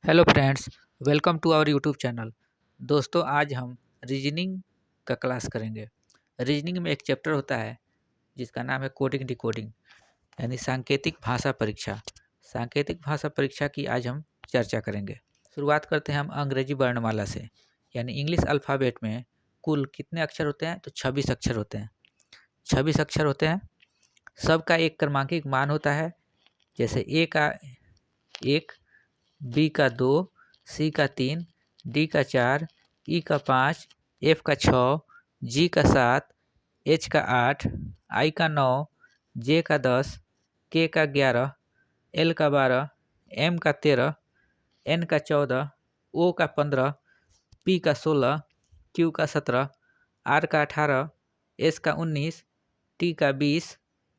Hello friends, welcome to our YouTube channel. दोस्तों, आज हम रीजनिंग का क्लास करेंगे। रीजनिंग में एक चैप्टर होता है जिसका नाम है कोडिंग डिकोडिंग, यानी सांकेतिक भाषा परीक्षा। सांकेतिक भाषा परीक्षा की आज हम चर्चा करेंगे। शुरुआत करते हैं हम अंग्रेजी वर्णमाला से, यानी इंग्लिश अल्फ़ाबेट में कुल कितने अक्षर होते हैं? तो 26 अक्षर होते हैं। 26 अक्षर होते हैं। सबका एक क्रमांकिक मान होता है। जैसे ए का 1, बी का 2, सी का 3, डी का 4, ई का 5, एफ का 6, जी का 7, एच का 8, आई का 9, जे का 10, के का 11, एल का 12, एम का 13, एन का 14, ओ का 15, पी का 16, क्यू का 17, आर का 18, एस का 19, टी का 20,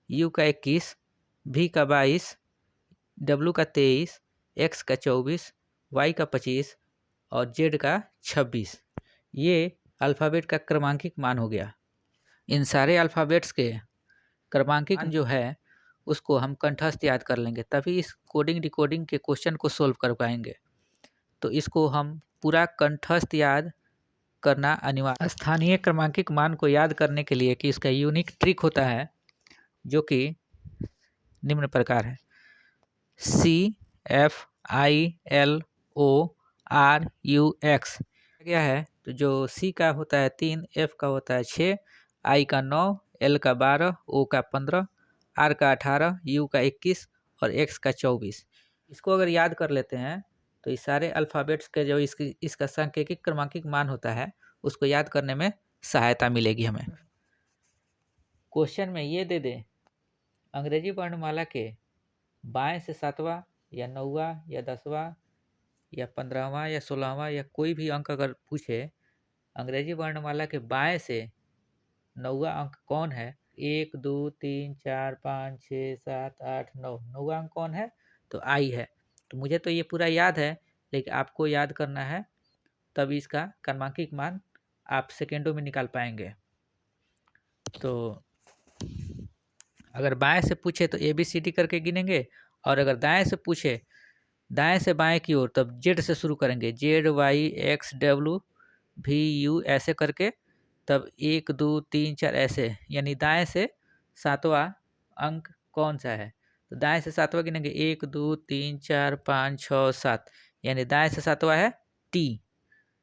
यू का 21, भी का 22, डब्लू का 23, एक्स का 24, वाई का 25 और जेड का 26। ये अल्फ़ाबेट का क्रमांकिक मान हो गया। इन सारे अल्फ़ाबेट्स के क्रमांकिक जो है उसको हम कंठस्थ याद कर लेंगे, तभी इस कोडिंग डिकोडिंग के क्वेश्चन को सोल्व कर पाएंगे। तो इसको हम पूरा कंठस्थ याद करना अनिवार्य। स्थानीय क्रमांकिक मान को याद करने के लिए कि इसका यूनिक ट्रिक होता है, जो कि निम्न प्रकार है। CFILORUX क्या है? तो जो C का होता है 3, F का होता है 6, I का 9, L का 12, O का 15, R का 18, U का 21 और X का 24। इसको अगर याद कर लेते हैं तो इस सारे अल्फ़ाबेट्स के जो इसका सांकेतिक क्रमांकिक मान होता है उसको याद करने में सहायता मिलेगी हमें। क्वेश्चन में ये दे दे, अंग्रेजी वर्णमाला के बाएं से 7वां या 9वां या 10वां या 15वां या 16वां या कोई भी अंक अगर पूछे, अंग्रेजी वर्णमाला के बाएं से 9वां अंक कौन है? 1 2 3 4 5 6 7 8 9, 9वां अंक कौन है? तो आई है। तो मुझे तो ये पूरा याद है, लेकिन आपको याद करना है, तभी इसका क्रमांकिक मान आप सेकेंडों में निकाल पाएंगे। तो अगर बाएं से पूछे तो ABCD करके गिनेंगे, और अगर दाएं से पूछे दाएं से बाएं की ओर, तब जेड से शुरू करेंगे। ZYXWVU ऐसे करके, तब 1 2 3 4 ऐसे, यानी दाएं से 7वां अंक कौन सा है? तो दाएं से 7वां गिनेंगे 1 2 3 4 5 6 7, यानी दाएं से 7वां है T।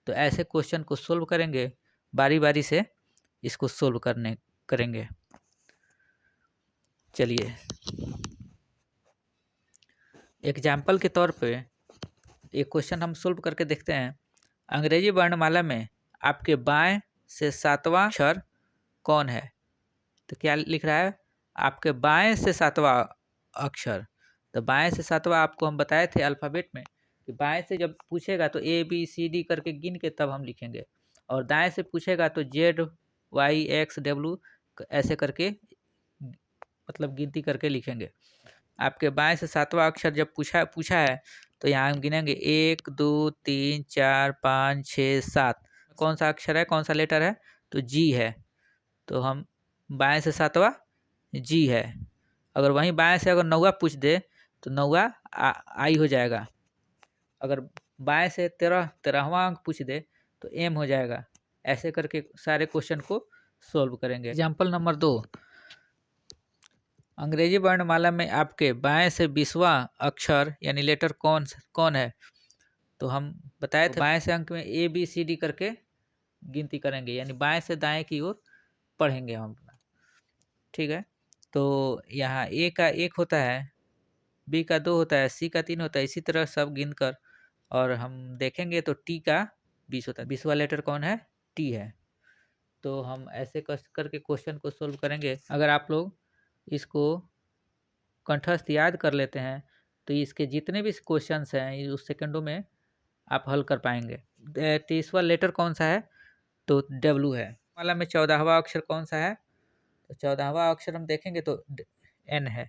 तो ऐसे क्वेश्चन को सोल्व करेंगे, बारी बारी से इसको सोल्व करेंगे। चलिए एग्जाम्पल के तौर पे एक क्वेश्चन हम सोल्व करके देखते हैं। अंग्रेजी वर्णमाला में आपके बाएं से 7वां अक्षर कौन है? तो क्या लिख रहा है? आपके बाएं से 7वां अक्षर। तो बाएं से 7वां आपको हम बताए थे अल्फ़ाबेट में कि बाएं से जब पूछेगा तो ABCD करके गिन के तब हम लिखेंगे, और दाएं से पूछेगा तो ZYXW ऐसे करके, मतलब गिनती करके लिखेंगे। आपके बाएं से 7वां अक्षर जब पूछा है तो यहाँ हम गिनेंगे 1 2 3 4 5 6 7। कौन सा अक्षर है, कौन सा लेटर है? तो जी है। तो हम बाएं से 7वां जी है। अगर वहीं बाएं से अगर 9वां पूछ दे तो 9वां आई हो जाएगा। अगर बाएं से 13वां अंक पूछ दे तो एम हो जाएगा। ऐसे करके सारे क्वेश्चन को सोल्व करेंगे। एग्जाम्पल नंबर 2, अंग्रेजी वर्णमाला में आपके बाएं से 20वां अक्षर यानी लेटर कौन है? तो हम बताए थे बाएं से अंक में ABCD करके गिनती करेंगे, यानी बाएं से दाएं की ओर पढ़ेंगे हम अपना। ठीक है, तो यहाँ A का 1 होता है, B का 2 होता है, C का 3 होता है, इसी तरह सब गिनकर, और हम देखेंगे तो T का 20 होता है। 20वां लेटर कौन है? T है। तो हम ऐसे करके क्वेश्चन को सोल्व करेंगे। अगर आप लोग इसको कंठस्थ याद कर लेते हैं तो इसके जितने भी क्वेश्चंस हैं उस सेकंडों में आप हल कर पाएंगे। 30वां लेटर कौन सा है? तो W है। माला में 14वां अक्षर कौन सा है? तो 14वां अक्षर हम देखेंगे तो N है।